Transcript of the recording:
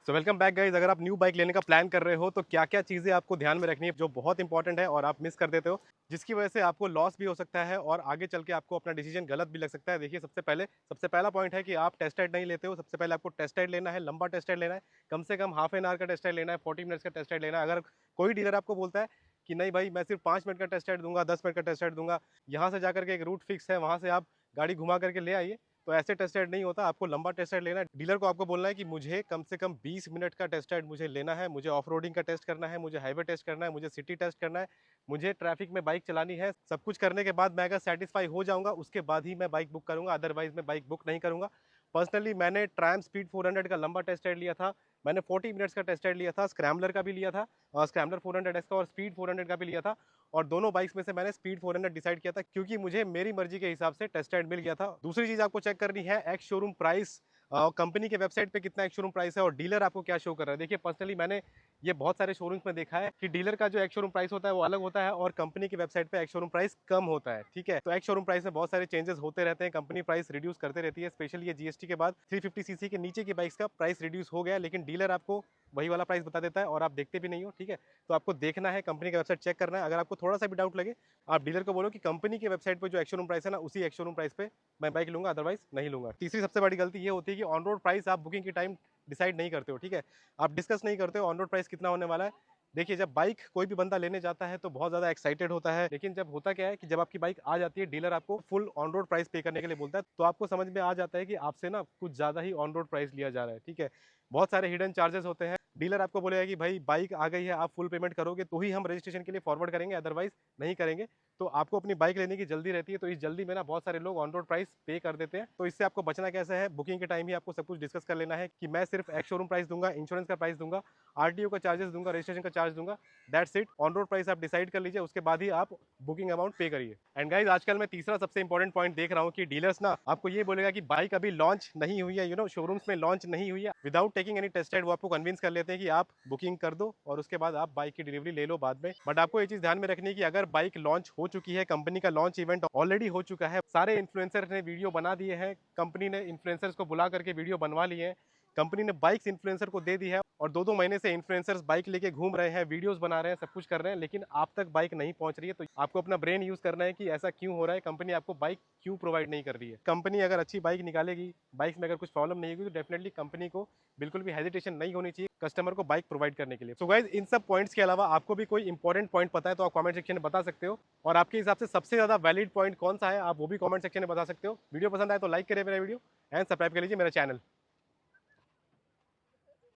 So welcome back guys. अगर आप new bike लेने का प्लान कर रहे हो तो क्या क्या चीज़ें आपको ध्यान में रखनी है जो बहुत इंपॉर्टेंट है और आप मिस कर देते हो, जिसकी वजह से आपको लॉस भी हो सकता है और आगे चल के आपको अपना डिसीजन गलत भी लग सकता है। देखिए, सबसे पहला पॉइंट है कि आप टेस्ट राइड नहीं लेते हो। सबसे पहले आपको टेस्ट राइड लेना है, लंबा टेस्ट राइड लेना है, कम से कम हाफ एन आवर का टेस्ट राइड लेना है, 40 मिनट्स का टेस्ट राइड लेना है। अगर कोई डीलर आपको बोलता है कि नहीं भाई, मैं सिर्फ 5 मिनट का टेस्ट राइड दूंगा, 10 मिनट का टेस्ट राइड दूंगा, यहाँ से जाकर के एक रूट फिक्स है, वहाँ से आप गाड़ी घुमा करके ले आइए, तो ऐसे टेस्ट राइड नहीं होता। आपको लंबा टेस्ट राइड लेना है। डीलर को आपको बोलना है कि मुझे कम से कम 20 मिनट का टेस्ट राइड मुझे लेना है, मुझे ऑफ रोडिंग का टेस्ट करना है, मुझे हाईवे टेस्ट करना है, मुझे सिटी टेस्ट करना है, मुझे ट्रैफिक में बाइक चलानी है। सब कुछ करने के बाद मैं अगर सेटिस्फाई हो जाऊंगा उसके बाद ही मैं बाइक बुक करूंगा, अदरवाइज मैं बाइक बुक नहीं करूंगा। पर्सनली मैंने ट्रायम्फ स्पीड 400 का लंबा टेस्ट राइड लिया था। मैंने 40 मिनट्स का टेस्ट राइड लिया था, स्क्रैम्बलर का भी लिया था, स्क्रैम्बलर 400 का और स्पीड 400 का भी लिया था। और दोनों बाइक्स में से मैंने स्पीड 400 डिसाइड किया था क्योंकि मुझे मेरी मर्जी के हिसाब से टेस्ट राइड मिल गया था। दूसरी चीज आपको चेक करनी है एक्स शोरूम प्राइस, कंपनी के वेबसाइट पे कितना एक्स शोरूम प्राइस है और डीलर आपको क्या शो कर रहा है। देखिए, पर्सनली मैंने ये बहुत सारे शोरूम्स में देखा है कि डीलर का जो एक्स शोरूम प्राइस होता है वो अलग होता है और कंपनी की वेबसाइट पे एक्स शोरूम प्राइस कम होता है। ठीक है, तो एक्स शोरूम प्राइस में बहुत सारे चेंजेस होते रहते हैं, कंपनी प्राइस रिड्यूस करते रहती है। स्पेशली ये जीएसटी के बाद 350 सीसी के नीचे की बाइक्स का प्राइस रिड्यूस हो गया, लेकिन डीलर आपको वही वाला प्राइस बता देता है और आप देखते भी नहीं हो। ठीक है, तो आपको देखना है, कंपनी का वेबसाइट चेक करना है। अगर आपको थोड़ा सा भी डाउट लगे, आप डीलर को बोलो कि कंपनी की वेबसाइट पे जो एक्स शोरूम प्राइस है ना, उसी एक्स शोरूम प्राइस पे मैं बाइक लूंगा, अदरवाइज नहीं लूंगा। तीसरी सबसे बड़ी गलती ये होती है कि ऑन रोड प्राइस आप बुकिंग की टाइम डिसाइड नहीं करते हो। ठीक है, आप डिस्कस नहीं करते हो ऑन रोड प्राइस कितना होने वाला है। देखिए, जब बाइक कोई भी बंदा लेने जाता है तो बहुत ज़्यादा एक्साइटेड होता है, लेकिन जब होता क्या है कि जब आपकी बाइक आ जाती है, डीलर आपको फुल ऑन रोड प्राइस पे करने के लिए बोलता है, तो आपको समझ में आ जाता है कि आपसे ना कुछ ज़्यादा ही ऑन रोड प्राइस लिया जा रहा है। ठीक है, बहुत सारे हिडन चार्जेस होते हैं। डीलर आपको बोलेगा कि भाई बाइक आ गई है, आप फुल पेमेंट करोगे तो ही हम रजिस्ट्रेशन के लिए फॉरवर्ड करेंगे, अदरवाइज नहीं करेंगे। तो आपको अपनी बाइक लेने की जल्दी रहती है, तो इस जल्दी में ना बहुत सारे लोग ऑन रोड प्राइस पे कर देते हैं। तो इससे आपको बचना कैसे है, बुकिंग के टाइम ही आपको सब कुछ डिस्कस कर लेना है कि मैं सिर्फ एक्स शोरूम प्राइस दूंगा, इंश्योरेंस का प्राइस दूंगा, आरटीओ का चार्जेस दूंगा, रजिस्ट्रेशन का चार्ज दूंगा, that's it. On road price आप डिसाइड कर लीजिए, उसके बाद ही आप बुकिंग अमाउंट पे करिए। एंड गाइज, आजकल मैं तीसरा सबसे इंपॉर्टेंट पॉइंट देख रहा हूँ कि डीलर्स ना आपको ये बोलेगा कि बाइक अभी लॉन्च नहीं हुई है, शोरूम्स में लॉन्च नहीं हुई है, without taking any test ride वो आपको कन्विंस कर लेते हैं कि आप बुकिंग कर दो और उसके बाद आप बाइक की डिलीवरी ले लो बाद में। बट आपको ये चीज ध्यान में रखनी है कि अगर बाइक लॉन्च हो चुकी है, कंपनी का लॉन्च इवेंट ऑलरेडी हो चुका है, सारे इन्फ्लुएंसर ने वीडियो बना दिए हैं, कंपनी ने इन्फ्लुएंसर्स को बुला करके वीडियो बनवा लिए हैं, कंपनी ने बाइक्स इन्फ्लुएंसर को दे दी है और 2-2 महीने से इन्फ्लुएंसर्स बाइक लेके घूम रहे हैं, वीडियोस बना रहे हैं, सब कुछ कर रहे हैं, लेकिन आप तक बाइक नहीं पहुंच रही है। तो आपको अपना ब्रेन यूज करना है कि ऐसा क्यों हो रहा है, कंपनी आपको बाइक क्यों प्रोवाइड नहीं कर रही है। कंपनी अगर अच्छी बाइक निकालेगी, बाइक में अगर कुछ प्रॉब्लम नहीं होगी, तो डेफिनेटली कंपनी को बिल्कुल भी हेजिटेशन नहीं होनी चाहिए कस्टमर को बाइक प्रोवाइड करने के लिए। सो गाइज, इन सब पॉइंट्स के अलावा आपको भी कोई इंपॉर्टेंट पॉइंट पता है तो आप कमेंट सेक्शन में बता सकते हो, और आपके हिसाब से सबसे ज्यादा वैलिड पॉइंट कौन सा है आप वो भी कमेंट सेक्शन में बता सकते हो। वीडियो पसंद आए तो लाइक करें मेरा वीडियो एंड सब्सक्राइब कर लीजिए मेरा चैनल।